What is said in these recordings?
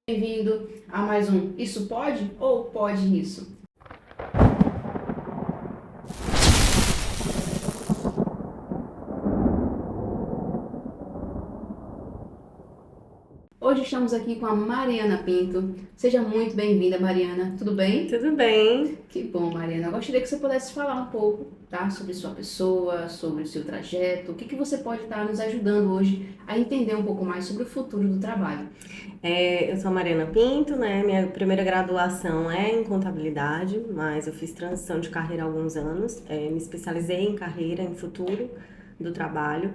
Bem-vindo a mais um Isso Pode ou Pode Isso? Hoje estamos aqui com a Mariana Pinto. Seja muito bem-vinda, Mariana. Tudo bem? Tudo bem? Que bom, Mariana. Eu gostaria que você pudesse falar um pouco, tá? Sobre sua pessoa, sobre o seu trajeto. O que você pode estar nos ajudando hoje a entender um pouco mais sobre o futuro do trabalho? Eu sou a Mariana Pinto, né? Minha primeira graduação é em contabilidade, mas eu fiz transição de carreira há alguns anos. Me especializei em carreira, em futuro do trabalho,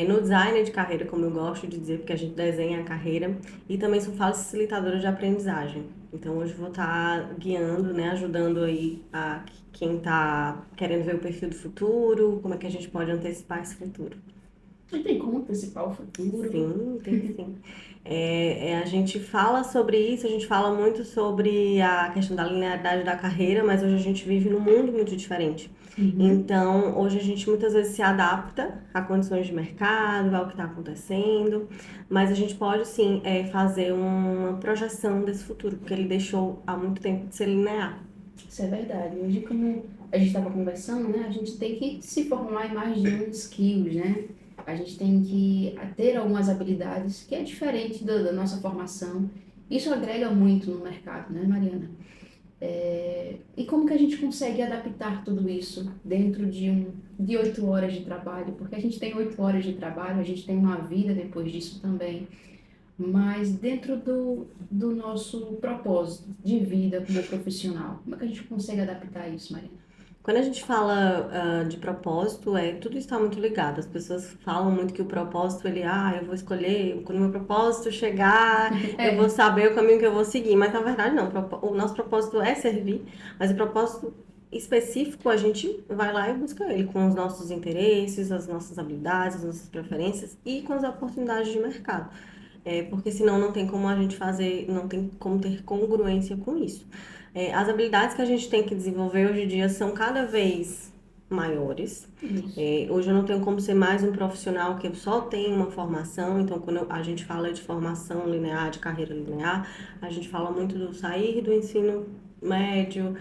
no design de carreira, como eu gosto de dizer, porque a gente desenha a carreira, e também sou facilitadora de aprendizagem. Então hoje vou estar guiando, né? Ajudando aí a quem está querendo ver o perfil do futuro, como é que a gente pode antecipar esse futuro. Não tem como antecipar o futuro. Sim, tem sim. A gente fala sobre isso, a gente fala muito sobre a questão da linearidade da carreira, mas hoje a gente vive num mundo muito diferente. Uhum. Então, hoje a gente muitas vezes se adapta a condições de mercado, ao que está acontecendo, mas a gente pode sim fazer uma projeção desse futuro, porque ele deixou há muito tempo de ser linear. Isso é verdade. Hoje, como a gente estava conversando, né, a gente tem que se formar em mais de um skills, né? A gente tem que ter algumas habilidades que é diferente da nossa formação. Isso agrega muito no mercado, né, Mariana? E como que a gente consegue adaptar tudo isso dentro de 8 horas de trabalho? Porque a gente tem 8 horas de trabalho, a gente tem uma vida depois disso também. Mas dentro do nosso propósito de vida como profissional, como é que a gente consegue adaptar isso, Marina? Quando a gente fala de propósito, tudo está muito ligado. As pessoas falam muito que o propósito, eu vou escolher, quando o meu propósito chegar, eu vou É, saber o caminho que eu vou seguir. Mas na verdade não, o nosso propósito é servir, mas o propósito específico a gente vai lá e busca ele com os nossos interesses, as nossas habilidades, as nossas preferências e com as oportunidades de mercado. Porque senão não tem como a gente fazer, não tem como ter congruência com isso. As habilidades que a gente tem que desenvolver hoje em dia são cada vez maiores. isso. Hoje eu não tenho como ser mais um profissional que eu só tenho uma formação, então quando a gente fala de formação linear, de carreira linear, a gente fala muito do sair do ensino médio,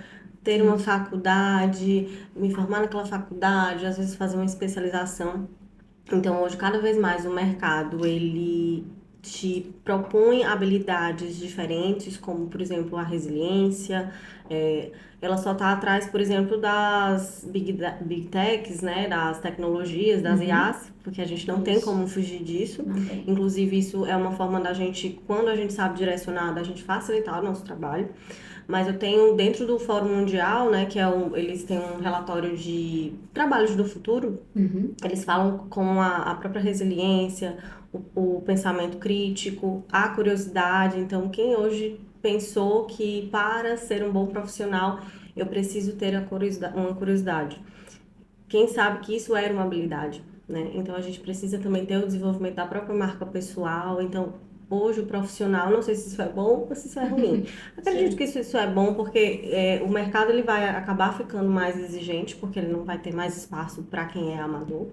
ter uma Isso. faculdade, me formar naquela faculdade, às vezes fazer uma especialização. Então, hoje, cada vez mais o mercado, ele te propõe habilidades diferentes, como, por exemplo, a resiliência. É, ela só está atrás, por exemplo, das big techs, né, das tecnologias, das Uhum. IAs, porque a gente não tem Isso. como fugir disso. Não tem. Inclusive, isso é uma forma da gente, quando a gente sabe direcionar, da gente facilitar o nosso trabalho. Mas eu tenho dentro do Fórum Mundial, né, eles têm um relatório de trabalhos do futuro. Uhum. Eles falam com a própria resiliência, o pensamento crítico, a curiosidade. Então, quem hoje pensou que para ser um bom profissional eu preciso ter uma curiosidade? Quem sabe que isso era uma habilidade, né? Então, a gente precisa também ter o desenvolvimento da própria marca pessoal. Então, hoje o profissional, não sei se isso é bom ou se isso é ruim. Acredito Sim. que isso é bom porque o mercado ele vai acabar ficando mais exigente, porque ele não vai ter mais espaço para quem é amador.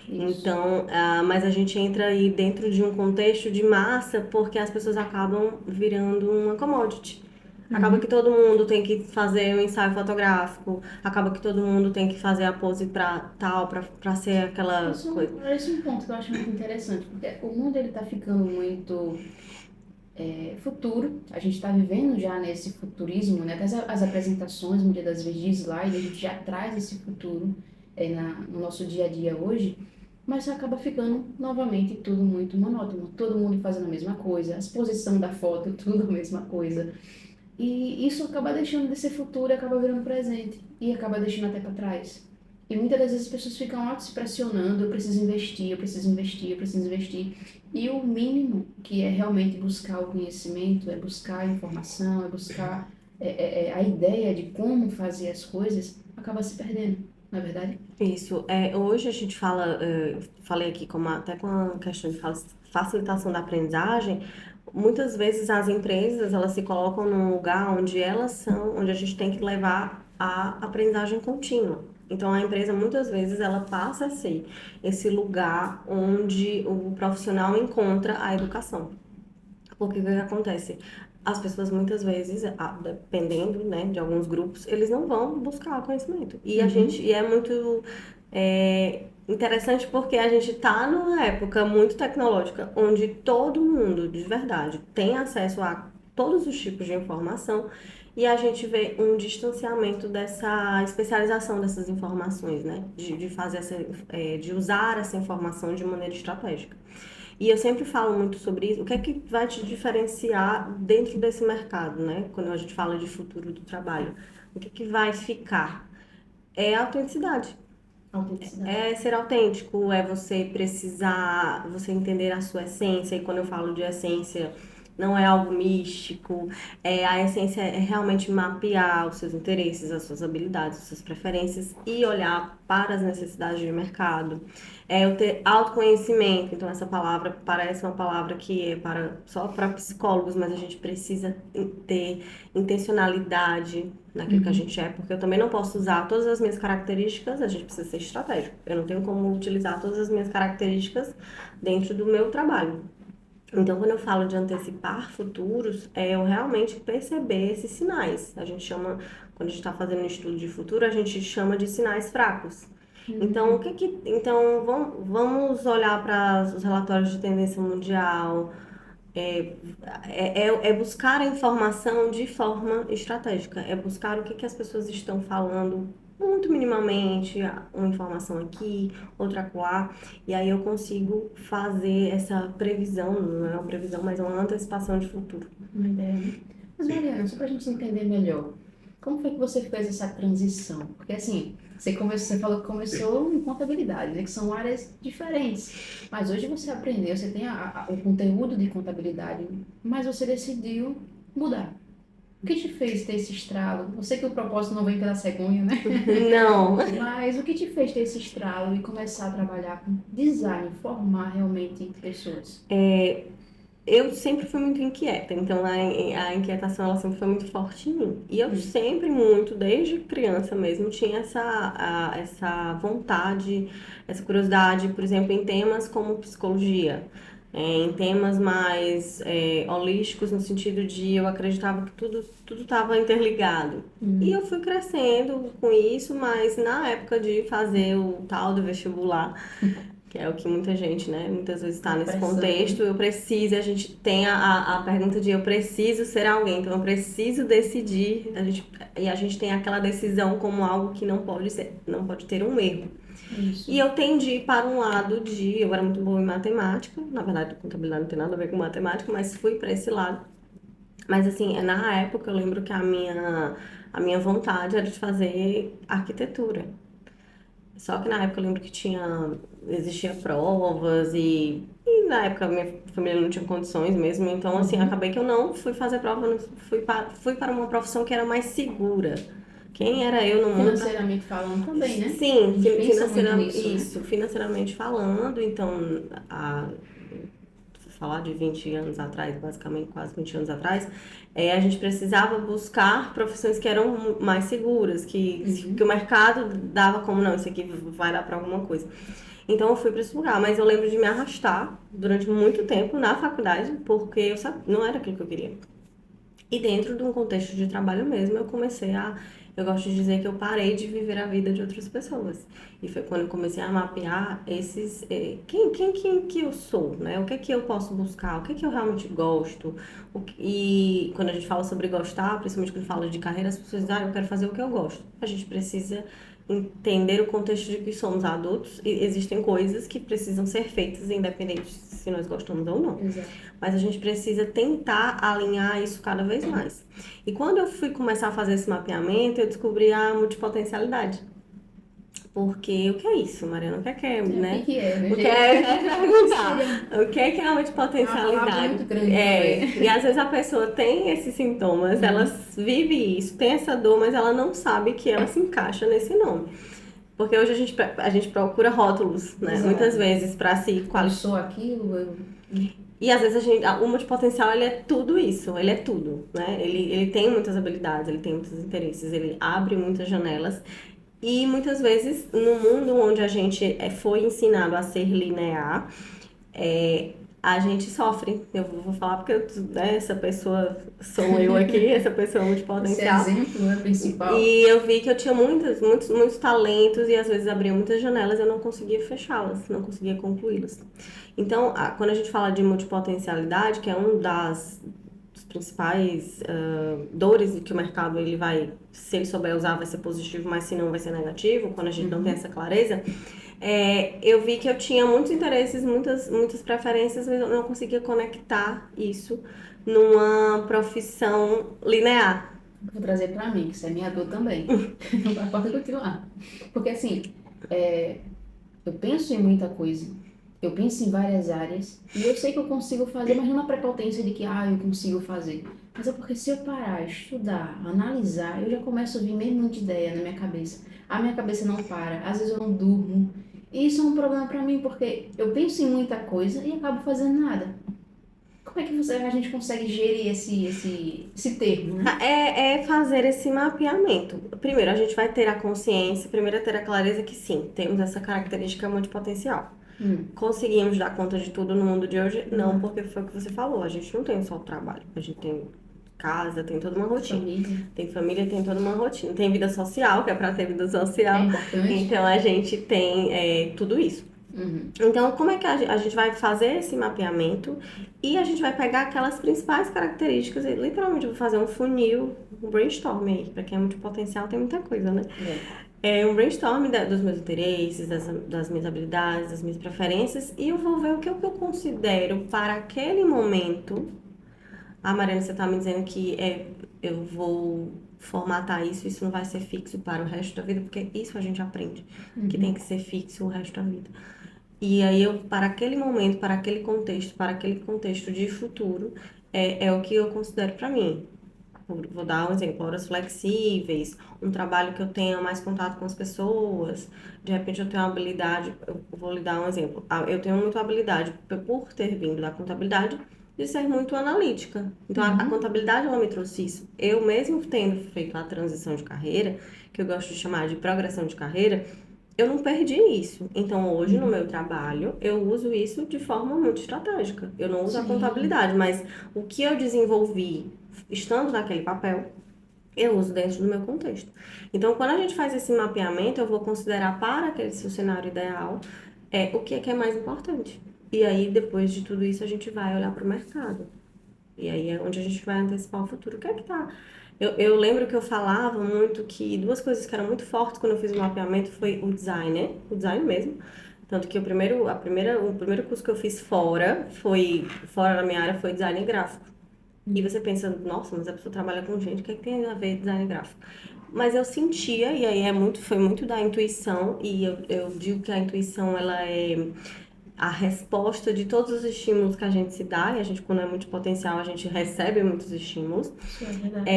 Isso. Então, mas a gente entra aí dentro de um contexto de massa porque as pessoas acabam virando uma commodity. Acaba que Uhum. todo mundo tem que fazer um ensaio fotográfico, acaba que todo mundo tem que fazer a pose pra tal, pra ser aquela coisa. Esse é um ponto que eu acho muito interessante, porque o mundo ele está ficando muito futuro. A gente está vivendo já nesse futurismo, né? Até as apresentações, muitas das vezes, de slide, a gente já traz esse futuro no nosso dia a dia hoje, mas acaba ficando novamente tudo muito monótono. Todo mundo fazendo a mesma coisa, a exposição da foto, tudo a mesma coisa. E isso acaba deixando de ser futuro, acaba virando presente e acaba deixando até para trás. E muitas das vezes as pessoas ficam auto se pressionando, eu preciso investir, eu preciso investir, eu preciso investir. E o mínimo que é realmente buscar o conhecimento, é buscar a informação, é buscar a ideia de como fazer as coisas, acaba se perdendo, não é verdade? Isso. Hoje a gente fala, falei aqui até com a questão de facilitação da aprendizagem, muitas vezes as empresas elas se colocam num lugar onde a gente tem que levar a aprendizagem contínua. Então a empresa muitas vezes ela passa a ser esse lugar onde o profissional encontra a educação. Porque o que acontece? As pessoas muitas vezes, dependendo, né, de alguns grupos, eles não vão buscar conhecimento. Uhum. E é muito interessante porque a gente está numa época muito tecnológica, onde todo mundo, de verdade, tem acesso a todos os tipos de informação e a gente vê um distanciamento dessa especialização dessas informações, né? De fazer de usar essa informação de maneira estratégica. E eu sempre falo muito sobre isso. O que é que vai te diferenciar dentro desse mercado, né? Quando a gente fala de futuro do trabalho, o que é que vai ficar? É a autenticidade. Autenticidade. É ser autêntico, é você precisar, você entender a sua essência. E quando eu falo de essência, não é algo místico. A essência é realmente mapear os seus interesses, as suas habilidades, as suas preferências e olhar para as necessidades de mercado. É eu ter autoconhecimento. Então, essa palavra parece uma palavra que é só para psicólogos, mas a gente precisa ter intencionalidade naquilo que a Uhum. gente é, porque eu também não posso usar todas as minhas características, a gente precisa ser estratégico. Eu não tenho como utilizar todas as minhas características dentro do meu trabalho. Então, quando eu falo de antecipar futuros, é eu realmente perceber esses sinais. A gente chama, quando a gente está fazendo um estudo de futuro, a gente chama de sinais fracos. Então, Uhum. então vamos olhar para os relatórios de tendência mundial, é, é buscar a informação de forma estratégica, é buscar o que, que as pessoas estão falando muito minimamente, uma informação aqui, outra acolá, e aí eu consigo fazer essa previsão, não é uma previsão, mas uma antecipação de futuro. Uma ideia, né? Mas, Mariana, só para a gente entender melhor, como foi que você fez essa transição? Porque, assim, você falou que começou em contabilidade, né, que são áreas diferentes. Mas hoje você aprendeu, você tem o conteúdo de contabilidade, mas você decidiu mudar. O que te fez ter esse estralo? Eu sei que o propósito não vem pela cegonha, né? Não, Mas o que te fez ter esse estralo e começar a trabalhar com design, formar realmente pessoas? eu sempre fui muito inquieta, então a inquietação ela sempre foi muito forte em mim. E eu Hum. sempre muito, desde criança mesmo, tinha essa vontade, essa curiosidade, por exemplo, em temas como psicologia, em temas mais holísticos, no sentido de eu acreditava que tudo estava interligado. E eu Hum. fui crescendo com isso, mas na época de fazer o tal do vestibular, que é o que muita gente, né, muitas vezes A está nesse pressão, né? contexto, eu preciso, a gente tem a pergunta de eu preciso ser alguém, então eu preciso decidir, e a gente tem aquela decisão como algo que não pode ser, não pode ter um erro. Isso. E eu tendi para um lado eu era muito boa em matemática, na verdade, contabilidade não tem nada a ver com matemática, mas fui para esse lado. Mas assim, na época eu lembro que a minha vontade era de fazer arquitetura. Só que na época eu lembro que existia provas e na época minha família não tinha condições mesmo, então assim, Uhum. acabei que eu não fui fazer prova, fui para uma profissão que era mais segura. Quem era eu no mundo para Financeiramente falando também, né? A sim, gente pensa muito nisso, né? isso, financeiramente falando, então falar de 20 anos atrás, basicamente quase 20 anos atrás, a gente precisava buscar profissões que eram mais seguras, que o Uhum. mercado dava como, não, isso aqui vai dar para alguma coisa. Então eu fui para esse lugar, mas eu lembro de me arrastar durante muito tempo na faculdade, porque não era aquilo que eu queria. E dentro de um contexto de trabalho mesmo, eu gosto de dizer que eu parei de viver a vida de outras pessoas. E foi quando eu comecei a mapear quem que eu sou, né? O que é que eu posso buscar, o que é que eu realmente gosto. E quando a gente fala sobre gostar, principalmente quando fala de carreira, as pessoas dizem, eu quero fazer o que eu gosto. A gente precisa entender o contexto de que somos adultos e existem coisas que precisam ser feitas, independente se nós gostamos ou não. Exato. Mas a gente precisa tentar alinhar isso cada vez mais. E quando eu fui começar a fazer esse mapeamento, eu descobri a multipotencialidade. Porque o que é isso, Mariana? O que é, É, o que né? que é, né? O que é perguntar? Seria O que é a uma palavra multipotencialidade? muito grande também. E às vezes a pessoa tem esses sintomas, ela Uhum. vive isso, tem essa dor, mas ela não sabe que ela se encaixa nesse nome. Porque hoje a gente procura rótulos, né? Muitas Exato. vezes para se Eu qualificar. sou aquilo, eu... E às vezes o multipotencial, ele é tudo isso, ele é tudo, né? Ele tem muitas habilidades, ele tem muitos interesses, ele abre muitas janelas. E muitas vezes, no mundo onde a gente foi ensinado a ser linear, a gente sofre. Eu vou falar porque né, essa pessoa sou eu aqui, essa pessoa Esse multipotencial. exemplo é principal. E eu vi que eu tinha muitos talentos e às vezes abria muitas janelas e eu não conseguia fechá-las, não conseguia concluí-las. Então, quando a gente fala de multipotencialidade, que é um dos principais dores que o mercado ele vai, se ele souber usar, vai ser positivo, mas se não vai ser negativo, quando a gente não tem essa clareza, eu vi que eu tinha muitos interesses, muitas preferências, mas eu não conseguia conectar isso numa profissão linear. Vou trazer pra mim, que isso é minha dor também. Não pode continuar. Porque assim, eu penso em muita coisa. Eu penso em várias áreas. E eu sei que eu consigo fazer, mas não na prepotência de que, eu consigo fazer. Mas é porque se eu parar, estudar, analisar, eu já começo a vir meio monte de ideia na minha cabeça. A minha cabeça não para. Às vezes eu não durmo. E isso é um problema pra mim, porque eu penso em muita coisa e acabo fazendo nada. Como é que a gente consegue gerir esse termo, né? É fazer esse mapeamento. Primeiro, a gente vai ter a consciência, primeiro é ter a clareza que sim, temos essa característica multipotencial. Conseguimos dar conta de tudo no mundo de hoje? Não, porque foi o que você falou, a gente não tem só o trabalho, a gente tem casa, tem toda uma rotina. Tem família, tem toda uma rotina. Tem vida social, que é pra ter vida É social. importante. Então a gente tem tudo isso. Então, como é que a gente vai fazer esse mapeamento e a gente vai pegar aquelas principais características e literalmente eu vou fazer um funil, um brainstorm aí, pra quem é multipotencial tem muita coisa, né? É um brainstorm dos meus interesses, das minhas habilidades, das minhas preferências e eu vou ver o que eu considero para aquele momento. Mariana, você tá me dizendo que eu vou formatar isso não vai ser fixo para o resto da vida, porque isso a gente aprende, que tem que ser fixo o resto da vida. E aí para aquele momento, para aquele contexto de futuro, é o que eu considero para mim. Vou dar um exemplo, horas flexíveis, um trabalho que eu tenha mais contato com as pessoas, de repente eu tenho uma habilidade, eu vou lhe dar um exemplo. Eu tenho muita habilidade, por ter vindo da contabilidade, de ser muito analítica. Então, a contabilidade, ela me trouxe isso. Eu mesmo tendo feito a transição de carreira, que eu gosto de chamar de progressão de carreira, eu não perdi isso. Então, hoje, no meu trabalho, eu uso isso de forma muito estratégica. Eu não uso a contabilidade, mas o que eu desenvolvi estando naquele papel, eu uso dentro do meu contexto. Então, quando a gente faz esse mapeamento, eu vou considerar para aquele seu cenário ideal o que é mais importante. E aí, depois de tudo isso, a gente vai olhar para o mercado. E aí é onde a gente vai antecipar o futuro. O que é que tá? Eu lembro que eu falava muito que duas coisas que eram muito fortes quando eu fiz o mapeamento foi o design, né? O design mesmo. Tanto que o primeiro curso que eu fiz fora da minha área, foi design gráfico. E você pensa, nossa, mas a pessoa trabalha com gente, o que é que tem a ver design gráfico? Mas eu sentia, e aí foi muito da intuição, e eu digo que a intuição, ela é a resposta de todos os estímulos que a gente se dá, e a gente, quando é multipotencial, a gente recebe muitos estímulos. Isso é verdade.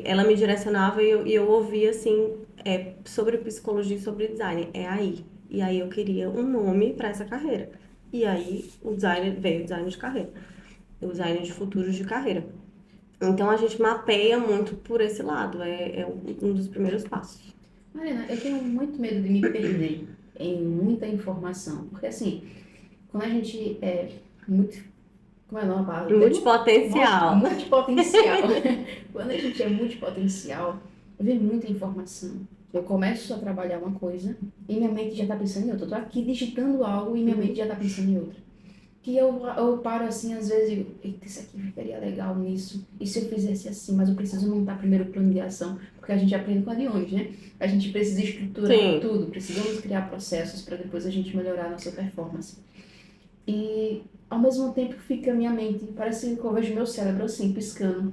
Ela me direcionava e eu ouvia, assim, sobre psicologia e sobre design. É aí. E aí eu queria um nome para essa carreira. E aí veio o design de carreira. O design de futuros de carreira. Então a gente mapeia muito por esse lado. É um dos primeiros passos. Mariana, eu tenho muito medo de me perder em muita informação. Porque assim, quando a gente é muito. Como é o nome? Nossa, Multipotencial. multipotencial. Quando a gente é multipotencial, vem muita informação. Eu começo a trabalhar uma coisa e minha mente já está pensando em outra. Eu tô aqui digitando algo e minha mente já está pensando em outra. Que eu paro assim, às vezes, e digo, eita, isso aqui ficaria legal nisso. E se eu fizesse assim? Mas eu preciso montar primeiro o plano de ação, porque a gente aprende com a Dionis, né? A gente precisa estruturar Sim. tudo, precisamos criar processos para depois a gente melhorar a nossa performance. E ao mesmo tempo fica a minha mente, parece que eu vejo meu cérebro assim, piscando.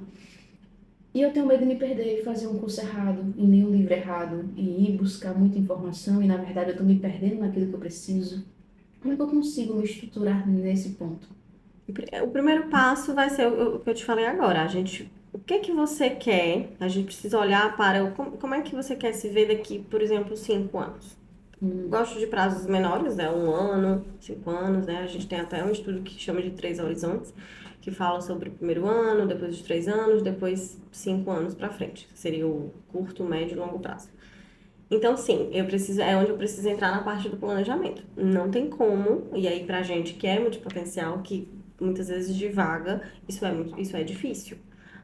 E eu tenho medo de me perder e fazer um curso errado, e ler um livro errado, e ir buscar muita informação, e na verdade eu estou me perdendo naquilo que eu preciso. Como é que eu consigo me estruturar nesse ponto? O primeiro passo vai ser o que eu te falei agora. O que que você quer? A gente precisa olhar para como é que você quer se ver daqui, por exemplo, 5 anos. Gosto de prazos menores, né? 1 ano, 5 anos, né? A gente tem até um estudo que chama de 3 horizontes, que fala sobre o primeiro ano, depois de 3 anos, depois 5 anos para frente. Seria o curto, médio e longo prazo. Então, sim, é onde eu preciso entrar na parte do planejamento. Não tem como, e aí pra gente que é multipotencial, que muitas vezes divaga, isso é difícil.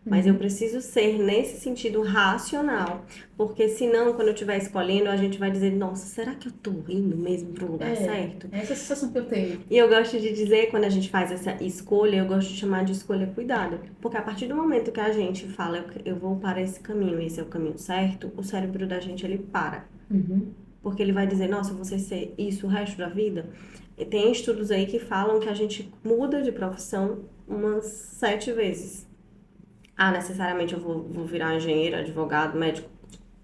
Mas eu Uhum. preciso ser nesse sentido racional, porque senão, quando eu estiver escolhendo, a gente vai dizer, nossa, será que eu tô indo mesmo pro lugar É, certo? é essa sensação que eu tenho. E eu gosto de dizer, quando a gente faz essa escolha, eu gosto de chamar de escolha cuidada. Porque a partir do momento que a gente fala, eu vou para esse caminho, esse é o caminho certo, o cérebro da gente, ele para. Uhum. Porque ele vai dizer, nossa, você ser isso o resto da vida. E tem estudos aí que falam que a gente muda de profissão umas 7 vezes. Ah, necessariamente eu vou virar engenheiro, advogado, médico.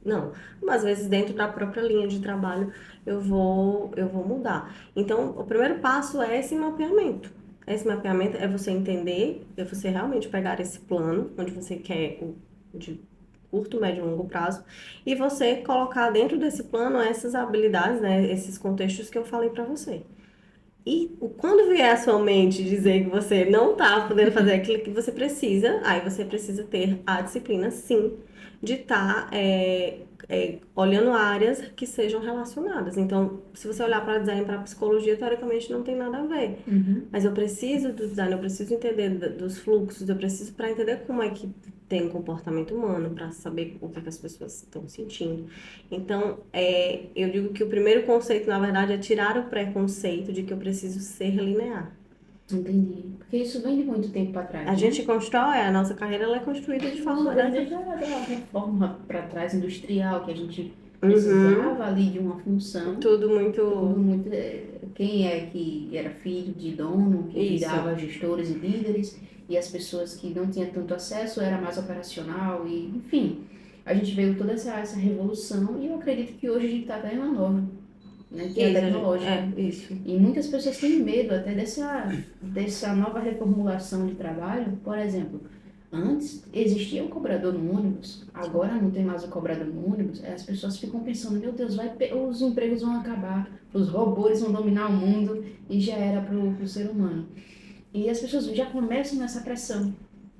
Não, mas às vezes dentro da própria linha de trabalho eu vou mudar. Então, o primeiro passo é esse mapeamento. Esse mapeamento é você entender, é você realmente pegar esse plano, onde você quer o de curto, médio e longo prazo, e você colocar dentro desse plano essas habilidades, né, esses contextos que eu falei para você. E quando vier a sua mente dizer que você não está podendo fazer aquilo que você precisa, aí você precisa ter a disciplina, sim, de estar olhando áreas que sejam relacionadas. Então, se você olhar para design, para psicologia, teoricamente não tem nada a ver. Uhum. Mas eu preciso do design, eu preciso entender dos fluxos, eu preciso para entender como é que tem um comportamento humano, para saber o que, que as pessoas estão sentindo. Então, eu digo que o primeiro conceito, na verdade, é tirar o preconceito de que eu preciso ser linear. Entendi. Porque isso vem de muito tempo para A trás, gente né? constrói, a nossa carreira ela é construída de Isso forma vem dessa. desde a reforma para trás industrial, que a gente Uhum, precisava ali de uma função. tudo Tudo muito. muito. Quem é que era filho de dono, que Isso. virava gestores e líderes, e as pessoas que não tinham tanto acesso era mais operacional, e enfim. A gente veio toda essa revolução e eu acredito que hoje a gente está vendo uma nova, né, que é a Isso, tecnológica. isso. E muitas pessoas têm medo até dessa nova reformulação de trabalho. Por exemplo, antes existia o cobrador no ônibus, agora não tem mais o cobrador no ônibus. As pessoas ficam pensando, meu Deus, os empregos vão acabar, os robôs vão dominar o mundo e já era para o ser humano. E as pessoas já começam nessa pressão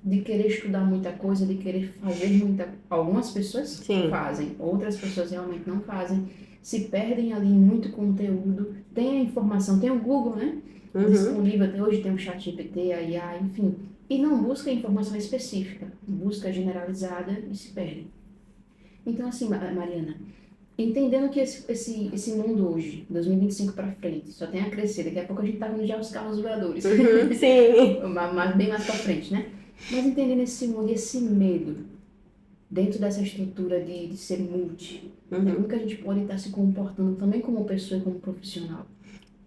de querer estudar muita coisa, de querer fazer muita. Algumas pessoas Sim. fazem, outras pessoas realmente não fazem, se perdem ali em muito conteúdo. Tem a informação, tem o Google, né? Uhum. Disponível até hoje, tem o ChatGPT, a IA, enfim. E não busca informação específica, busca generalizada e se perde. Então, assim, Mariana, entendendo que esse mundo hoje, 2025 para frente, só tem a crescer, daqui a pouco a gente tá vendo já os carros voadores. Uhum. Sim. Bem mais para frente, né? Mas entendendo esse mundo e esse medo dentro dessa estrutura de ser multi, né? Como Uhum. que a gente pode estar se comportando também como pessoa e como profissional?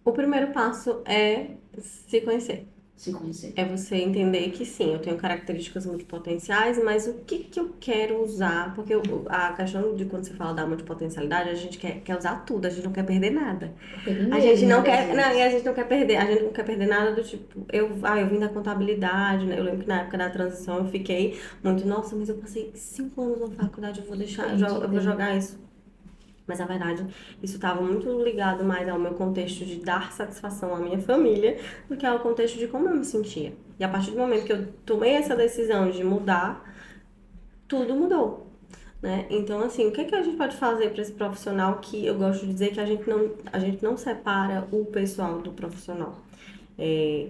O primeiro passo é se conhecer. Se conhecer. É você entender que sim, eu tenho características multipotenciais, mas o que que eu quero usar? Porque a questão de quando você fala da multipotencialidade, a gente quer usar tudo, a gente não quer perder nada. Porque tem A medo gente não muitas quer, não, e vezes. a gente não quer perder, a gente não quer perder nada do tipo, eu vim da contabilidade, né? Eu lembro que na época da transição eu fiquei muito, nossa, mas eu passei 5 anos na faculdade, eu vou deixar, Tem, eu vou tem. jogar isso. Mas na verdade, isso estava muito ligado mais ao meu contexto de dar satisfação à minha família do que ao contexto de como eu me sentia. E a partir do momento que eu tomei essa decisão de mudar, tudo mudou. Né? Então, assim, o que é que a gente pode fazer para esse profissional que eu gosto de dizer que a gente não separa o pessoal do profissional. É,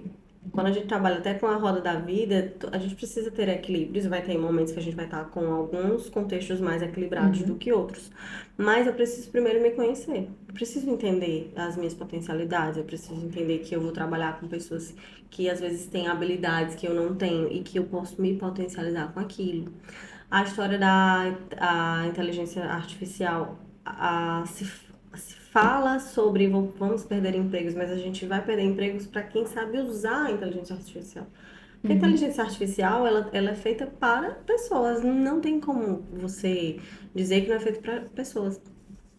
quando a gente trabalha até com a roda da vida, a gente precisa ter equilíbrios. Vai ter momentos que a gente vai estar com alguns contextos mais equilibrados do Uhum. que outros. Mas eu preciso primeiro me conhecer. Eu preciso entender as minhas potencialidades. Eu preciso entender que eu vou trabalhar com pessoas que às vezes têm habilidades que eu não tenho e que eu posso me potencializar com aquilo. A história da inteligência artificial se fala sobre vamos perder empregos, mas a gente vai perder empregos para quem sabe usar a inteligência artificial. Porque a Uhum. inteligência artificial, ela é feita para pessoas, não tem como você dizer que não é feita para pessoas.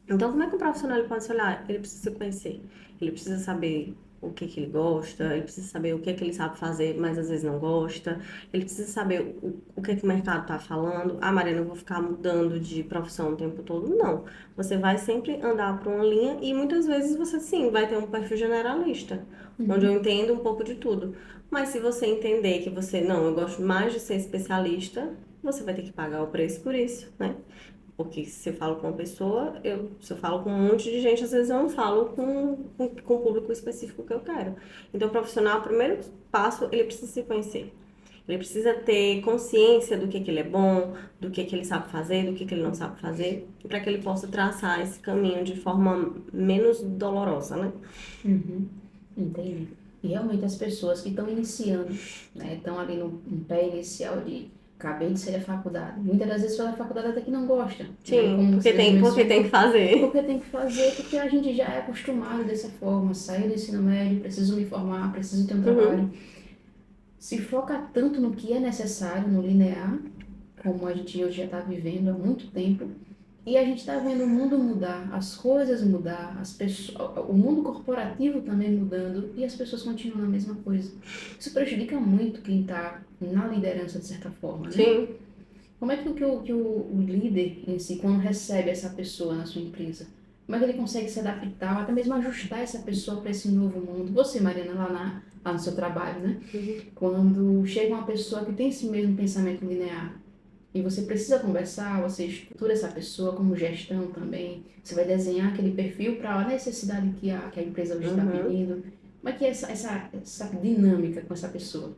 Então, como é que um profissional ele pode se olhar? Ele precisa se conhecer, ele precisa saber o que que ele gosta, ele precisa saber o que que ele sabe fazer, mas às vezes não gosta, ele precisa saber o que que o mercado está falando. Ah, Mariana, eu vou ficar mudando de profissão o tempo todo? Não. Você vai sempre andar por uma linha e muitas vezes você sim vai ter um perfil generalista, onde eu Uhum. entendo um pouco de tudo. Mas se você entender que você, não, eu gosto mais de ser especialista, você vai ter que pagar o preço por isso, né? Porque se eu falo com uma pessoa, se eu falo com um monte de gente, às vezes eu não falo com o público específico que eu quero. Então, o profissional, o primeiro passo, ele precisa se conhecer. Ele precisa ter consciência do que ele é bom, do que ele sabe fazer, do que ele não sabe fazer, para que ele possa traçar esse caminho de forma menos dolorosa, né? Uhum, entendi. E realmente as pessoas que estão iniciando, né, estão ali no pé inicial de acabei de sair da faculdade. Muitas das vezes faz a faculdade até que não gosta, né? Sim, Como você mesmo porque tem mencionou, que fazer. porque tem que fazer, porque a gente já é acostumado dessa forma, sair do ensino médio, preciso me formar, preciso ter um Uhum, trabalho. Se foca tanto no que é necessário, no linear, como a gente hoje já está vivendo há muito tempo, e a gente está vendo o mundo mudar, as coisas mudar, as pessoas, o mundo corporativo também mudando e as pessoas continuam a mesma coisa. Isso prejudica muito quem está na liderança, de certa forma, né? sim. Como é que o líder em si, quando recebe essa pessoa na sua empresa, como é que ele consegue se adaptar, ou até mesmo ajustar essa pessoa para esse novo mundo? Você, Mariana, lá no seu trabalho, né? Uhum. Quando chega uma pessoa que tem esse mesmo pensamento linear, e você precisa conversar, você estrutura essa pessoa como gestão também. Você vai desenhar aquele perfil para a necessidade que a empresa hoje está Uhum. pedindo. Como é que é essa dinâmica com essa pessoa?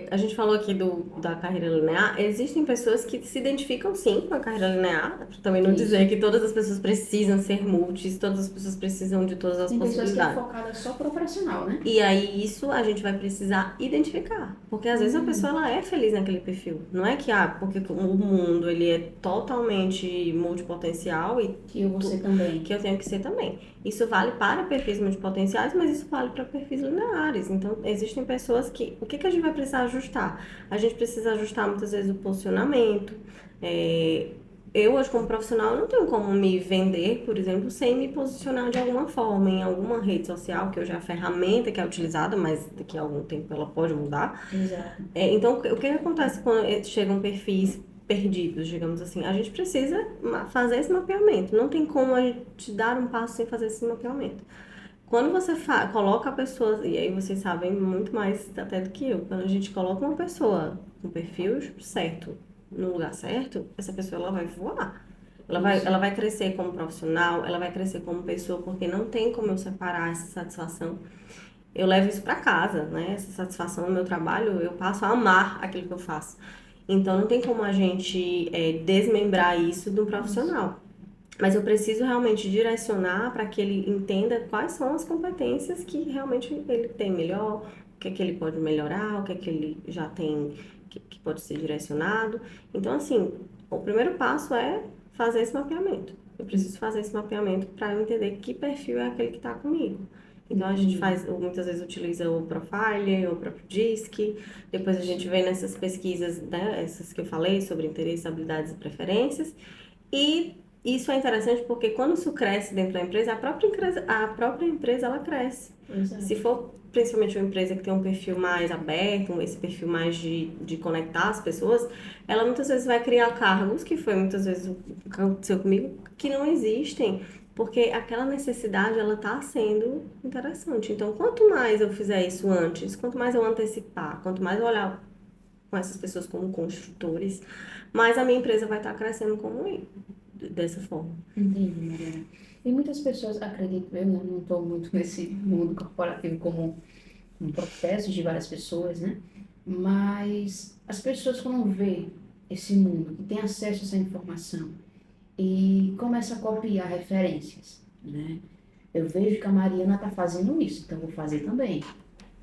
A gente falou aqui da carreira linear. Existem pessoas que se identificam sim com a carreira linear, pra também não Isso. dizer que todas as pessoas precisam ser multis, todas as pessoas precisam de todas as Tem pessoas que é possibilidades. focada só para operacional, né? E aí isso a gente vai precisar identificar, porque às vezes a pessoa Hum, ela é feliz naquele perfil. Não é que porque o mundo ele é totalmente multipotencial e que eu vou ser também. que eu tenho que ser também. Isso vale para perfis multipotenciais, mas isso vale para perfis lineares. Então, existem pessoas que o que a gente vai precisar ajustar? A gente precisa ajustar muitas vezes o posicionamento. É, eu, hoje, como profissional, não tenho como me vender, por exemplo, sem me posicionar de alguma forma em alguma rede social, que hoje é a ferramenta que é utilizada, mas daqui a algum tempo ela pode mudar. Exato. Então, o que acontece quando chegam perfis perdidos, digamos assim? A gente precisa fazer esse mapeamento. Não tem como a gente dar um passo sem fazer esse mapeamento. Quando você coloca a pessoa, e aí vocês sabem muito mais até do que eu, quando a gente coloca uma pessoa com perfil certo, no lugar certo, essa pessoa ela vai voar. Isso. Ela vai crescer como profissional, ela vai crescer como pessoa, porque não tem como eu separar essa satisfação. Eu levo isso para casa, né? Essa satisfação no meu trabalho, eu passo a amar aquilo que eu faço. Então, não tem como a gente desmembrar isso do Isso. profissional. Mas eu preciso realmente direcionar para que ele entenda quais são as competências que realmente ele tem melhor, o que é que ele pode melhorar, o que é que ele já tem que pode ser direcionado. Então, assim, o primeiro passo é fazer esse mapeamento. Eu preciso fazer esse mapeamento para eu entender que perfil é aquele que está comigo. Então, a gente Entendi. faz, muitas vezes utiliza o Profiler, o próprio DISC, depois a Isso. gente vê nessas pesquisas, né, essas que eu falei sobre interesse, habilidades e preferências, e isso é interessante porque quando isso cresce dentro da empresa, a própria empresa ela cresce. Se Exato. for principalmente uma empresa que tem um perfil mais aberto, esse perfil mais de conectar as pessoas, ela muitas vezes vai criar cargos, que foi muitas vezes o que aconteceu comigo, que não existem, porque aquela necessidade ela está sendo interessante. Então, quanto mais eu fizer isso antes, quanto mais eu antecipar, quanto mais eu olhar com essas pessoas como construtores, mais a minha empresa vai estar crescendo como dessa forma. Entendi, Mariana. E muitas pessoas, acredito eu, né, não estou muito nesse mundo corporativo como um processo de várias pessoas, né? Mas as pessoas quando vê esse mundo, que tem acesso a essa informação e começa a copiar referências, né? Eu vejo que a Mariana está fazendo isso, então eu vou fazer também.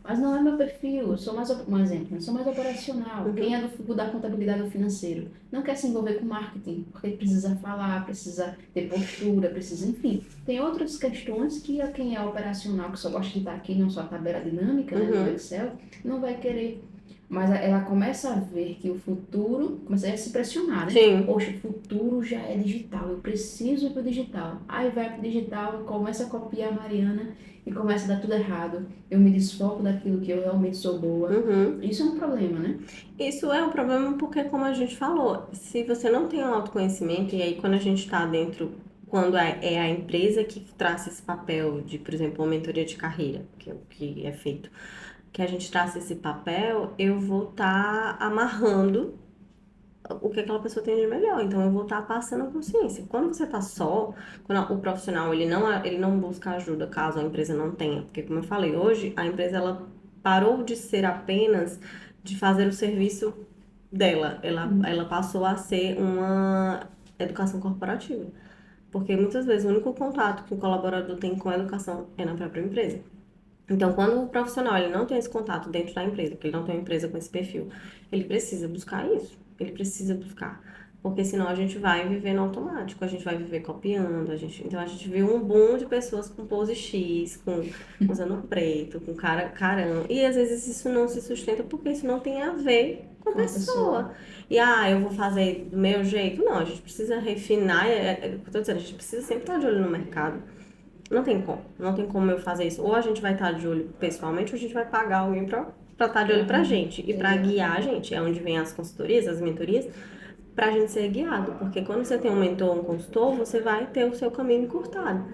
Mas não é meu perfil, eu sou mais, um exemplo, eu sou mais operacional. Quem é Uhum, da contabilidade ou financeiro não quer se envolver com marketing, porque precisa falar, precisa ter postura, precisa, enfim. Tem outras questões que a quem é operacional, que só gosta de estar aqui, não só a tabela dinâmica, né, no uhum, Excel, não vai querer. Mas ela começa a ver que o futuro, começa a se pressionar, né? sim. Poxa, o futuro já é digital, eu preciso ir para o digital. Aí vai para o digital, começa a copiar a Mariana e começa a dar tudo errado. Eu me desfoco daquilo que eu realmente sou boa. Uhum. Isso é um problema, né? Isso é um problema porque, como a gente falou, se você não tem um autoconhecimento, e aí quando a gente está dentro, quando é a empresa que traça esse papel de, por exemplo, uma mentoria de carreira, que é o que é feito, que a gente traça esse papel, eu vou estar amarrando o que aquela pessoa tem de melhor. Então, eu vou estar passando a consciência. Quando você está só, quando o profissional ele não busca ajuda caso a empresa não tenha. Porque, como eu falei, hoje a empresa ela parou de ser apenas de fazer o serviço dela. Ela passou a ser uma educação corporativa. Porque muitas vezes o único contato que o colaborador tem com a educação é na própria empresa. Então, quando o profissional ele não tem esse contato dentro da empresa, que ele não tem uma empresa com esse perfil, ele precisa buscar isso. Ele precisa buscar. Porque senão a gente vai viver no automático, a gente vai viver copiando, então a gente viu um boom de pessoas com pose X, com usando preto, com carão. E às vezes isso não se sustenta porque isso não tem a ver com a Com a pessoa. pessoa. E eu vou fazer do meu jeito. Não, a gente precisa refinar, o que eu tô dizendo, a gente precisa sempre estar de olho no mercado. Não tem como eu fazer isso. Ou a gente vai estar de olho pessoalmente, ou a gente vai pagar alguém pra estar de olho pra gente e pra guiar a gente. É onde vem as consultorias, as mentorias, pra gente ser guiado. Porque quando você tem um mentor, um consultor, você vai ter o seu caminho encurtado.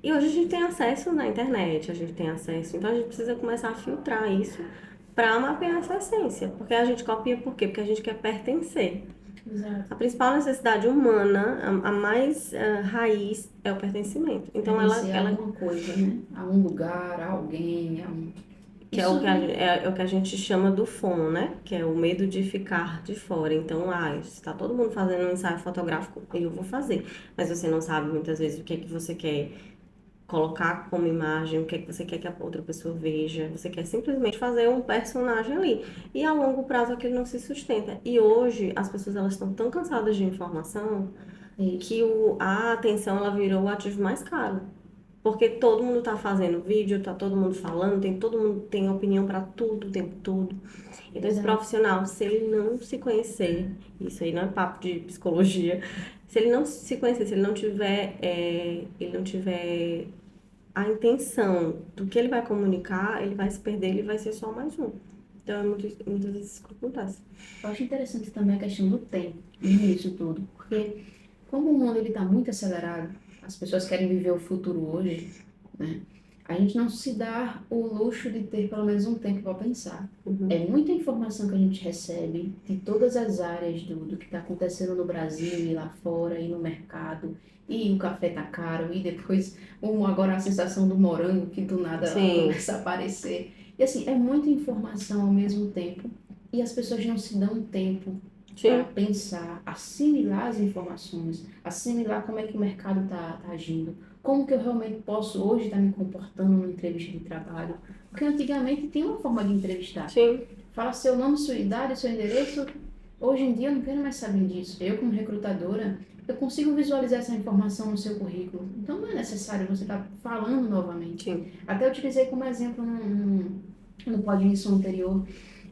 E hoje a gente tem acesso na internet, a gente tem acesso. Então a gente precisa começar a filtrar isso pra mapear essa essência. Porque a gente copia por quê? Porque a gente quer pertencer. Exato. A principal necessidade humana, a mais raiz, é o pertencimento. Então, Pertencer a alguma coisa, né? A um lugar, a alguém, a um... que é é o que a gente chama do FOMO, né? Que é o medo de ficar de fora. Então, se tá todo mundo fazendo um ensaio fotográfico, eu vou fazer. Mas você não sabe muitas vezes o que é que você quer colocar como imagem, o que é que você quer que a outra pessoa veja. Você quer simplesmente fazer um personagem ali. E a longo prazo aquilo não se sustenta. E hoje as pessoas elas estão tão cansadas de informação que a atenção ela virou o ativo mais caro. Porque todo mundo tá fazendo vídeo, tá todo mundo falando, todo mundo tem opinião para tudo o tempo todo. Então esse profissional, se ele não se conhecer, isso aí não é papo de psicologia, se ele não se conhecer, se ele não tiver a intenção do que ele vai comunicar, ele vai se perder, ele vai ser só mais um. Então, muitas vezes isso que acontece. Eu acho interessante também a questão do tempo nisso tudo, porque como o mundo está muito acelerado, as pessoas querem viver o futuro hoje, né? A gente não se dá o luxo de ter pelo menos um tempo para pensar. É muita informação que a gente recebe de todas as áreas do que está acontecendo no Brasil e lá fora e no mercado. E o café tá caro, e depois agora a sensação do morango que do nada Sim. começa a aparecer. E assim, é muita informação ao mesmo tempo e as pessoas não se dão tempo para pensar, assimilar as informações, assimilar como é que o mercado está agindo, como que eu realmente posso hoje estar me comportando numa entrevista de trabalho. Porque antigamente tinha uma forma de entrevistar. Sim. Fala seu nome, sua idade, seu endereço. Hoje em dia eu não quero mais saber disso. Eu, como recrutadora, eu consigo visualizar essa informação no seu currículo. Então não é necessário você estar falando novamente. Sim. Até eu utilizei como exemplo no podcast anterior.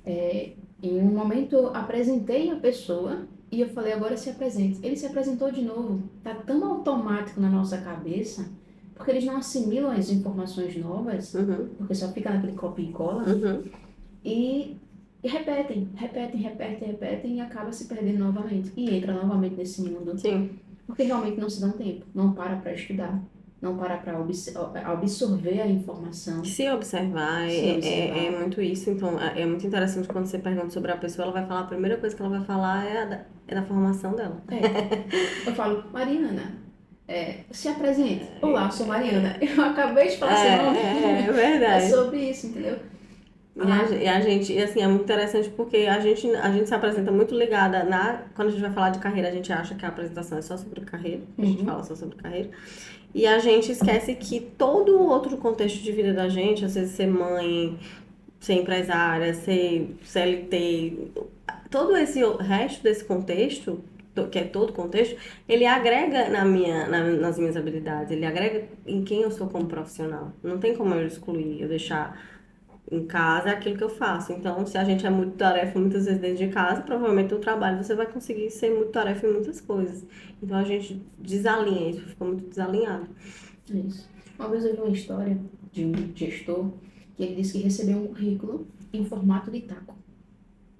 Em um momento eu apresentei a pessoa e eu falei, agora se apresente. Ele se apresentou de novo. Tá tão automático na nossa cabeça, porque eles não assimilam as informações novas, porque só fica naquele copia e cola, e repetem e acaba se perdendo novamente. E entra novamente nesse mundo. Sim. Porque realmente não se dá um tempo, não para estudar, não para absorver a informação. Se observar, é muito isso. Então, é muito interessante quando você pergunta sobre a pessoa, ela vai falar, a primeira coisa que ela vai falar é da formação dela. Eu falo, Mariana, se apresente. Olá, eu sou Mariana. Eu acabei de falar seu nome. É verdade. É sobre isso, entendeu? E a gente, assim, é muito interessante porque a gente se apresenta muito ligada quando a gente vai falar de carreira, a gente acha que a apresentação é só sobre carreira, a gente fala só sobre carreira. E a gente esquece que todo o outro contexto de vida da gente, às vezes ser mãe, ser empresária, ser CLT, todo esse resto desse contexto, que é todo contexto, ele agrega nas minhas habilidades, ele agrega em quem eu sou como profissional. Não tem como eu excluir, eu deixar em casa é aquilo que eu faço. Então, se a gente é muito tarefa muitas vezes dentro de casa, provavelmente no trabalho você vai conseguir ser muito tarefa em muitas coisas. Então, a gente desalinha isso, fica muito desalinhado. Isso. Uma vez eu vi uma história de um gestor que ele disse que recebeu um currículo em formato de taco.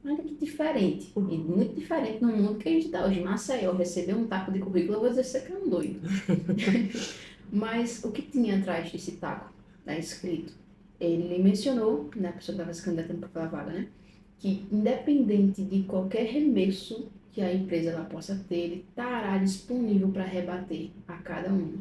Olha que diferente, e muito diferente no mundo que a gente está hoje. Maceió, receber um taco de currículo, eu vou dizer que você é um doido. Mas o que tinha atrás desse taco, escrito? Ele mencionou, né, a pessoa que estava se candidatando para aquela vaga, né, que, independente de qualquer remesso que a empresa ela possa ter, ele estará disponível para rebater a cada um.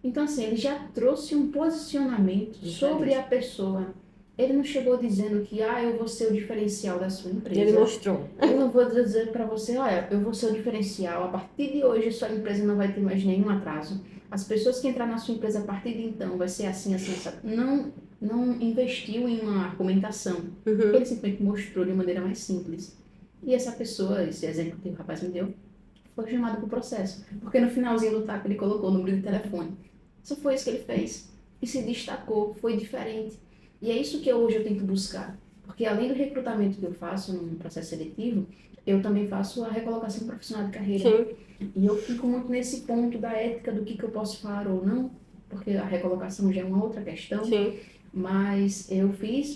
Então, assim, ele já trouxe um posicionamento sobre a pessoa. Ele não chegou dizendo que, eu vou ser o diferencial da sua empresa. Ele mostrou. Eu não vou dizer para você, olha, eu vou ser o diferencial. A partir de hoje, sua empresa não vai ter mais nenhum atraso. As pessoas que entrar na sua empresa a partir de então vai ser assim, assim, assim. Não investiu em uma argumentação. Ele simplesmente mostrou de maneira mais simples. E essa pessoa, esse exemplo que o rapaz me deu, foi chamado para o processo. Porque no finalzinho do TAP ele colocou o número de telefone. Só foi isso que ele fez. E se destacou, foi diferente. E é isso que hoje eu tento buscar. Porque além do recrutamento que eu faço no processo seletivo, eu também faço a recolocação profissional de carreira. Sim. E eu fico muito nesse ponto da ética do que eu posso falar ou não, porque a recolocação já é uma outra questão. Sim. Mas eu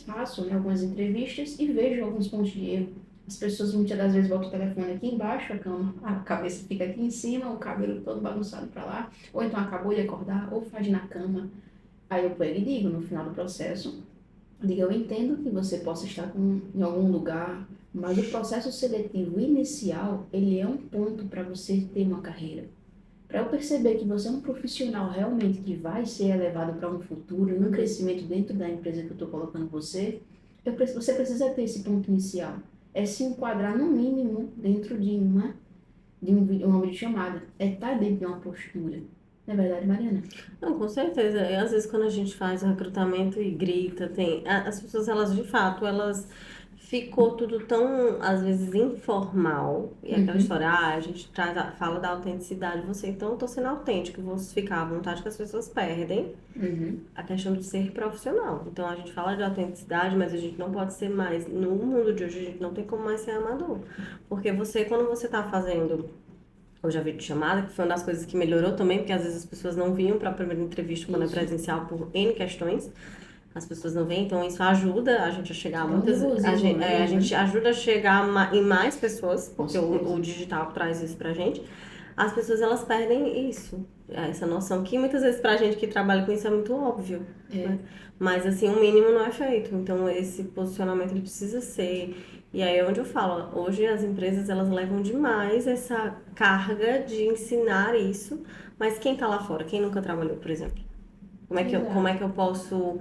faço, né, algumas entrevistas e vejo alguns pontos de erro. As pessoas muitas das vezes botam o telefone aqui embaixo, a cabeça fica aqui em cima, o cabelo todo bagunçado para lá, ou então acabou de acordar, ou faz na cama. Aí eu pego e digo no final do processo, eu entendo que você possa estar em algum lugar, mas o processo seletivo inicial, ele é um ponto para você ter uma carreira. Para eu perceber que você é um profissional realmente que vai ser elevado para um futuro, um crescimento dentro da empresa que eu estou colocando você, você precisa ter esse ponto inicial. É se enquadrar no mínimo dentro uma videochamada. É estar dentro de uma postura. Não é verdade, Mariana? Não, com certeza. E às vezes quando a gente faz o recrutamento e grita, as pessoas, elas de fato, elas ficou tudo tão, às vezes, informal. E aquela história, a gente fala da autenticidade, você, então, eu tô sendo autêntico, vou ficar à vontade que as pessoas perdem a questão de ser profissional. Então, a gente fala de autenticidade, mas a gente não pode ser mais, no mundo de hoje, a gente não tem como mais ser amador. Porque você, quando você tá fazendo hoje a videochamada, que foi uma das coisas que melhorou também, porque às vezes as pessoas não vinham para a primeira entrevista quando é presencial por N questões. As pessoas não vêm, então isso ajuda a gente a chegar a muitas. A gente ajuda a chegar em mais pessoas, porque o digital traz isso pra gente. As pessoas elas perdem isso, essa noção que muitas vezes pra gente que trabalha com isso é muito óbvio. Né? Mas assim, o mínimo não é feito. Então esse posicionamento ele precisa ser. E aí é onde eu falo, hoje as empresas elas levam demais essa carga de ensinar isso, mas quem tá lá fora, quem nunca trabalhou, por exemplo? Como é que eu posso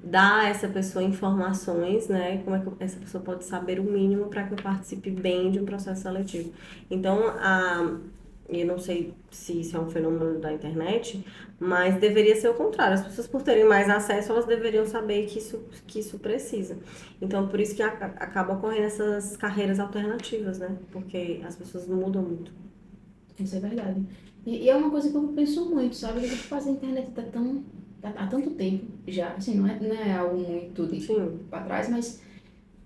dar a essa pessoa informações, né? Como é que essa pessoa pode saber o mínimo para que eu participe bem de um processo seletivo? Então, eu não sei se isso é um fenômeno da internet, mas deveria ser o contrário. As pessoas, por terem mais acesso, elas deveriam saber que isso precisa. Então, por isso que acaba ocorrendo essas carreiras alternativas, né? Porque as pessoas mudam muito. Isso é verdade. E é uma coisa que eu penso muito, sabe? Que a internet tá há tanto tempo já, assim, não é algo muito para trás, mas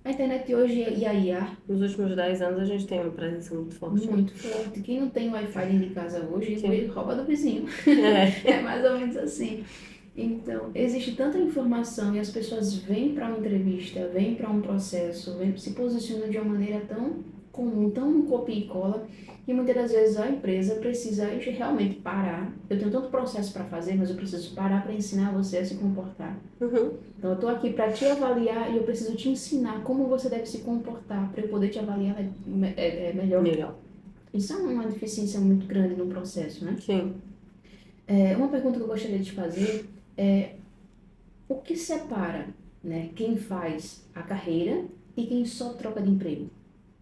a internet hoje e a IA... Nos últimos 10 anos a gente tem uma presença muito forte. Muito forte. Quem não tem Wi-Fi dentro de casa hoje, ele rouba do vizinho. É mais ou menos assim. Então, existe tanta informação e as pessoas vêm para uma entrevista, vêm para um processo, se posicionam de uma maneira tão comum, tão copia e cola, que muitas das vezes a empresa precisa realmente parar. Eu tenho tanto processo para fazer, mas eu preciso parar para ensinar você a se comportar. Então, eu estou aqui para te avaliar e eu preciso te ensinar como você deve se comportar para eu poder te avaliar melhor. Isso é uma deficiência muito grande no processo, né? Sim. Uma pergunta que eu gostaria de te fazer é o que separa, né, quem faz a carreira e quem só troca de emprego?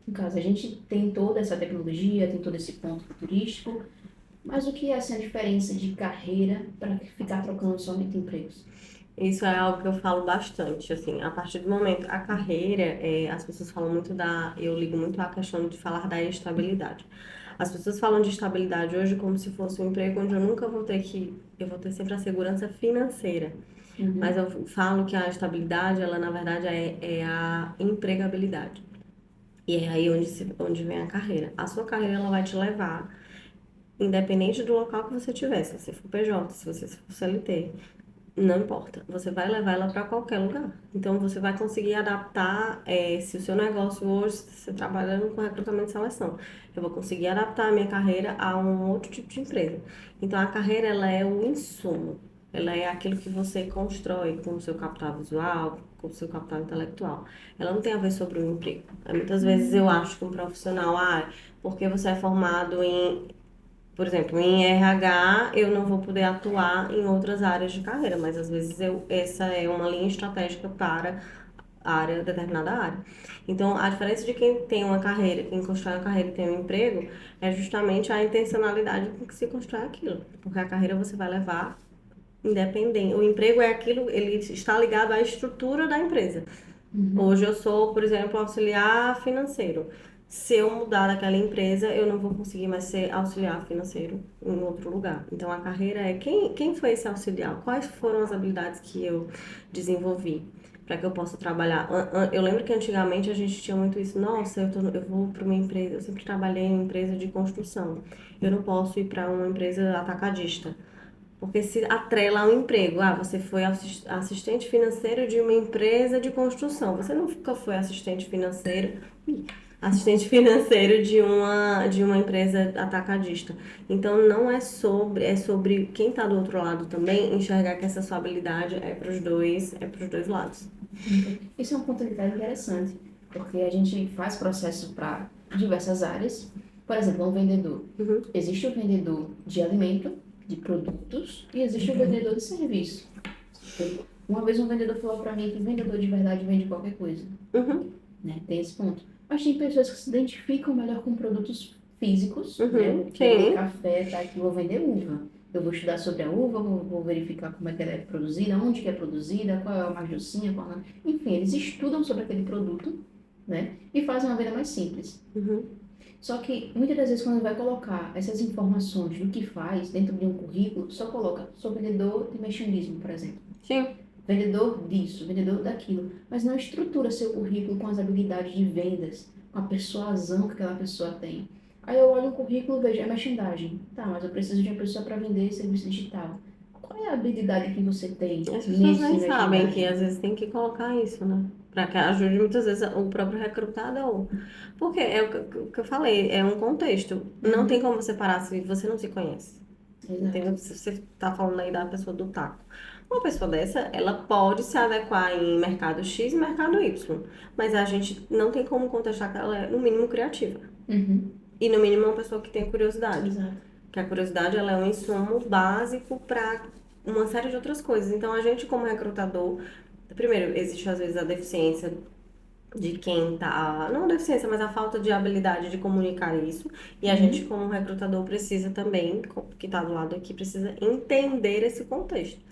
No caso, a gente tem toda essa tecnologia, tem todo esse ponto futurístico, mas o que é essa diferença de carreira para ficar trocando somente empregos? Isso é algo que eu falo bastante, assim, a partir do momento, a carreira, as pessoas falam muito eu ligo muito à questão de falar da estabilidade. As pessoas falam de estabilidade hoje como se fosse um emprego onde eu nunca vou ter eu vou ter sempre a segurança financeira. Mas eu falo que a estabilidade, ela na verdade é a empregabilidade. E é aí onde vem a carreira. A sua carreira, ela vai te levar, independente do local que você estiver, se você for PJ, se você for CLT, não importa, você vai levar ela para qualquer lugar. Então, você vai conseguir adaptar, se o seu negócio hoje, você trabalhando com recrutamento e seleção, eu vou conseguir adaptar a minha carreira a um outro tipo de empresa. Então, a carreira, ela é o insumo, ela é aquilo que você constrói com o seu capital visual, com o seu capital intelectual. Ela não tem a ver sobre o emprego. Muitas vezes eu acho que um profissional, porque você é formado por exemplo, em RH, eu não vou poder atuar em outras áreas de carreira, mas às vezes essa é uma linha estratégica para determinada área. Então, a diferença de quem tem uma carreira, quem constrói uma carreira e tem um emprego, é justamente a intencionalidade com que se constrói aquilo. Porque a carreira você vai levar independente. O emprego é aquilo, ele está ligado à estrutura da empresa. Hoje eu sou, por exemplo, auxiliar financeiro. Se eu mudar daquela empresa, eu não vou conseguir mais ser auxiliar financeiro em outro lugar. Então, a carreira é quem foi esse auxiliar? Quais foram as habilidades que eu desenvolvi para que eu possa trabalhar? Eu lembro que antigamente a gente tinha muito isso. Nossa, eu vou para uma empresa, eu sempre trabalhei em empresa de construção. Eu não posso ir para uma empresa atacadista. Porque se atrela ao emprego, você foi assistente financeiro de uma empresa de construção, você nunca foi assistente financeiro de uma empresa atacadista. Então não é sobre quem está do outro lado também enxergar que essa sua habilidade é para os dois lados. Isso é um ponto de vista interessante, porque a gente faz processo para diversas áreas. Por exemplo, um vendedor. Existe o vendedor de alimento, de produtos, e existe o vendedor de serviço. Uma vez um vendedor falou para mim que vendedor de verdade vende qualquer coisa. Né? Tem esse ponto. Mas tem pessoas que se identificam melhor com produtos físicos, né? Vou vender café, tá aqui, vou vender uva. Eu vou estudar sobre a uva, vou verificar como é que ela é produzida, onde que é produzida, qual é a mais docinha, qual não. Enfim, eles estudam sobre aquele produto, né? E fazem uma venda mais simples. Só que, muitas das vezes, quando vai colocar essas informações do que faz dentro de um currículo, só coloca, sou vendedor de merchandising, por exemplo. Sim. Vendedor disso, vendedor daquilo. Mas não estrutura seu currículo com as habilidades de vendas, com a persuasão que aquela pessoa tem. Aí eu olho o currículo e vejo, é merchandising. Tá, mas eu preciso de uma pessoa para vender serviço digital. Qual é a habilidade que você tem? As pessoas nem sabem que às vezes tem que colocar isso, né? Para que ajude muitas vezes o próprio recrutado. Porque é o que eu falei, é um contexto. Não tem como você parar se você não se conhece. Entendeu? Se você está falando aí da pessoa do taco. Uma pessoa dessa, ela pode se adequar em mercado X e mercado Y. Mas a gente não tem como contestar que ela é, no mínimo, criativa. E, no mínimo, uma pessoa que tem curiosidade. Que a curiosidade, ela é um insumo básico para uma série de outras coisas. Então, a gente, como recrutador, primeiro, existe, às vezes, a deficiência de quem tá... Não a deficiência, mas a falta de habilidade de comunicar isso. E a gente, como recrutador, precisa também, que está do lado aqui, precisa entender esse contexto.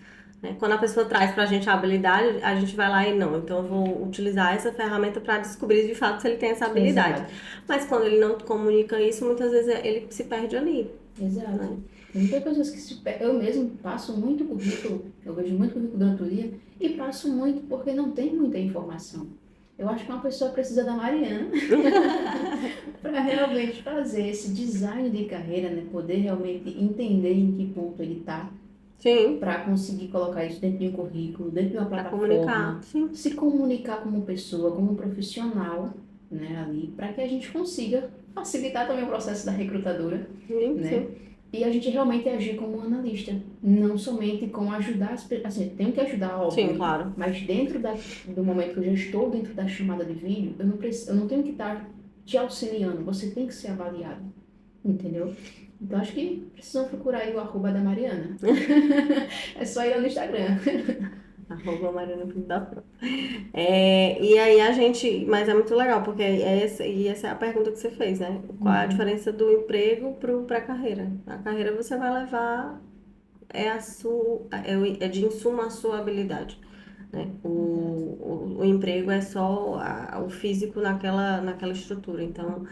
Quando a pessoa traz pra gente a habilidade, a gente vai lá e não. Então, eu vou utilizar essa ferramenta para descobrir de fato se ele tem essa habilidade. Mas quando ele não comunica isso, muitas vezes ele se perde ali. Exato. Tem muitas pessoas que se perdem. Eu mesmo passo muito currículo, eu vejo muito currículo durante o dia, e passo muito porque não tem muita informação. Eu acho que uma pessoa precisa da Mariana para realmente fazer esse design de carreira, né? Poder realmente entender em que ponto ele está. Sim. Para conseguir colocar isso dentro de um currículo, dentro de uma plataforma, comunicar. Sim. Se comunicar como pessoa, como profissional, né, ali, para que a gente consiga facilitar também o processo da recrutadora, né? E a gente realmente agir como analista, não somente com ajudar as pessoas, assim, tenho que ajudar, óbvio. Sim, claro. Mas dentro do momento que eu já estou dentro da chamada de vídeo, eu não tenho que estar te auxiliando, você tem que ser avaliado, entendeu? Então, acho que precisam procurar aí o @da Mariana. É só ir lá no Instagram. @Mariana Pinto da Pro. E aí a gente... Mas é muito legal, porque essa é a pergunta que você fez, né? Qual é a diferença do emprego pra carreira? A carreira você vai levar... É de insumo a sua habilidade. Né? O emprego é só o físico naquela estrutura. Então,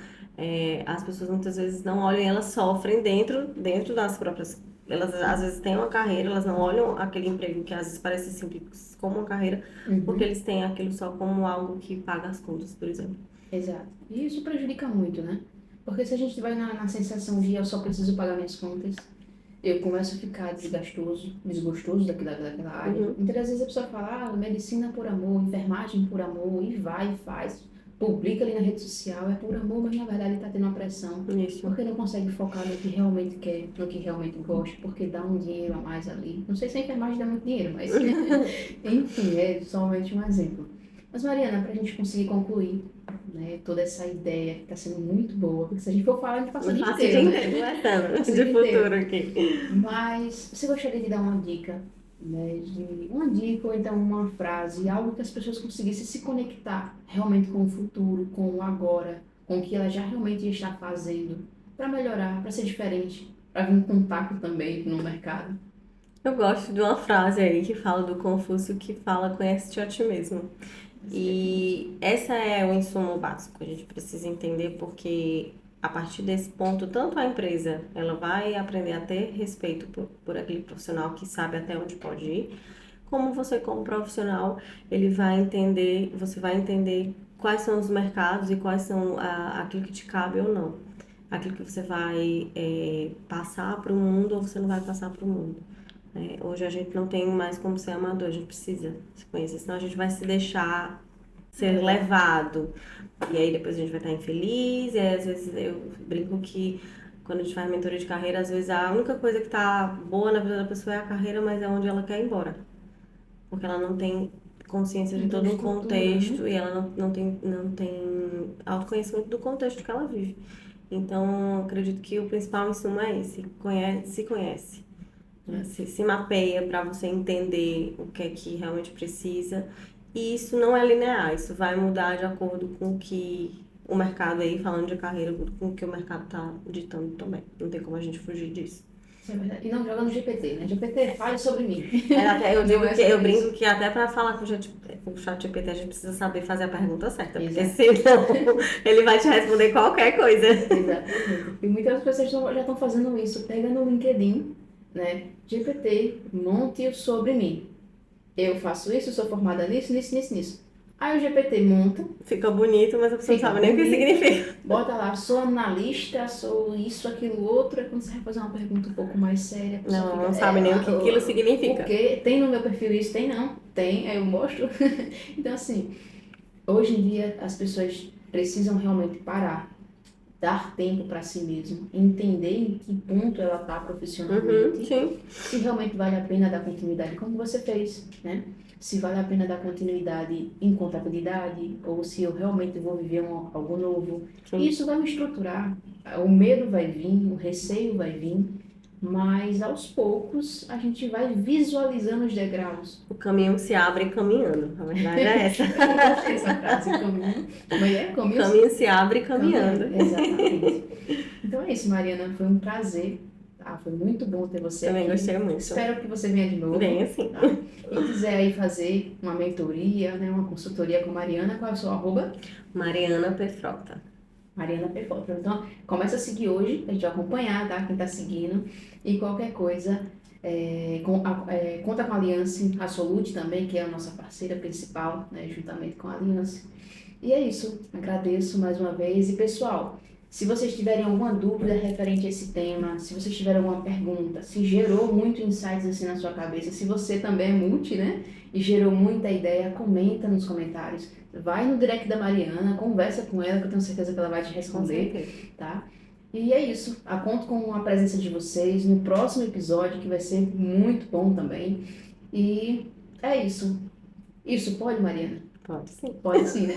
as pessoas muitas vezes não olham, elas sofrem dentro das próprias... Elas às vezes têm uma carreira, elas não olham aquele emprego que às vezes parece simples como uma carreira, porque eles têm aquilo só como algo que paga as contas, por exemplo. Exato. E isso prejudica muito, né? Porque se a gente vai na sensação de eu só preciso pagar minhas contas, eu começo a ficar desgostoso daquela área. Muitas das vezes a pessoa fala, medicina por amor, enfermagem por amor, e vai e faz, publica ali na rede social, é por amor, mas na verdade está tendo uma pressão, Isso. porque não consegue focar no que realmente quer, no que realmente gosta, porque dá um dinheiro a mais ali. Não sei se a enfermagem dá muito dinheiro, mas enfim, é somente um exemplo. Mas Mariana, para a gente conseguir concluir, né, toda essa ideia que está sendo muito boa, porque se a gente for falar, a gente passa o dia Faço o dia inteiro, né? inteiro conversando Passa o de dia inteiro. futuro aqui. Mas você gostaria de dar uma dica, né, de uma dica ou então uma frase, algo que as pessoas conseguissem se conectar realmente com o futuro, com o agora, com o que ela já realmente está fazendo para melhorar, para ser diferente, para vir com taco também no mercado? Eu gosto de uma frase aí que fala do Confúcio que fala conhece-te a ti mesmo. E essa é o insumo básico. A gente precisa entender porque a partir desse ponto, tanto a empresa ela vai aprender a ter respeito por aquele profissional que sabe até onde pode ir, como você como profissional, ele vai entender, você vai entender quais são os mercados e quais são aquilo que te cabe ou não. Aquilo que você vai passar para o mundo ou você não vai passar para o mundo. Hoje a gente não tem mais como ser amador, a gente precisa se conhecer, senão a gente vai se deixar ser levado. E aí depois a gente vai estar infeliz, e aí, às vezes eu brinco que quando a gente faz mentoria de carreira, às vezes a única coisa que tá boa na vida da pessoa é a carreira, mas é onde ela quer ir embora. Porque ela não tem consciência de Não tem todo o estrutura, né? contexto e ela não tem autoconhecimento do contexto que ela vive. Então, eu acredito que o principal insumo é esse, se conhece. Né? Se mapeia para você entender o que é que realmente precisa. E isso não é linear, isso vai mudar de acordo com o que o mercado aí, falando de carreira, com o que o mercado está ditando também. Não tem como a gente fugir disso. Isso é verdade. E não joga no GPT, né? GPT, fale sobre mim. Eu brinco que até para falar com o chat GPT a gente precisa saber fazer a pergunta certa, porque Exato. senão ele vai te responder qualquer coisa. Exatamente. E muitas pessoas já estão fazendo isso. Pega no LinkedIn, né? GPT, monte sobre mim. Eu faço isso, sou formada nisso, nisso, nisso, nisso. Aí o GPT monta, Fica bonito, mas a pessoa não fica sabe nem o que bonito, significa. bota lá, sou analista, sou isso, aquilo, outro. Aí quando você vai fazer uma pergunta um pouco mais séria, a pessoa Não, fica, não sabe nem o que aquilo significa. Porque tem no meu perfil isso, tem não, tem, aí eu mostro. Então assim, hoje em dia as pessoas precisam realmente parar, dar tempo para si mesmo, entender em que ponto ela está profissionalmente, Sim. se realmente vale a pena dar continuidade, como você fez, né? Se vale a pena dar continuidade em contabilidade, ou se eu realmente vou viver algo novo. Sim. Isso vai me estruturar. O medo vai vir, o receio vai vir, mas aos poucos a gente vai visualizando os degraus. O caminho se abre caminhando, a verdade é essa. Eu gostei dessa frase, caminho. Como é? O caminho se abre caminhando. Exatamente. Então é isso, Mariana. Foi um prazer. Tá? Foi muito bom ter você Também aqui. gostei muito. Espero que você venha de novo. Bem assim. Tá? Quem quiser aí fazer uma mentoria, né, uma consultoria com a Mariana, qual é o seu arroba? Mariana Pefrota. Mariana Perfeita. Então, começa a seguir hoje, a gente vai acompanhar, tá? Quem tá seguindo. E qualquer coisa, conta com a Aliança, a Solute também, que é a nossa parceira principal, né? Juntamente com a Aliança. E é isso. Agradeço mais uma vez. E, pessoal, se vocês tiverem alguma dúvida referente a esse tema, se vocês tiverem alguma pergunta, se gerou muito insights assim na sua cabeça, se você também é multi, né? E gerou muita ideia, comenta nos comentários. Vai no direct da Mariana, conversa com ela, que eu tenho certeza que ela vai te responder, tá? E é isso. Eu conto com a presença de vocês no próximo episódio, que vai ser muito bom também. E é isso. Isso pode, Mariana? Pode sim. Pode sim, né?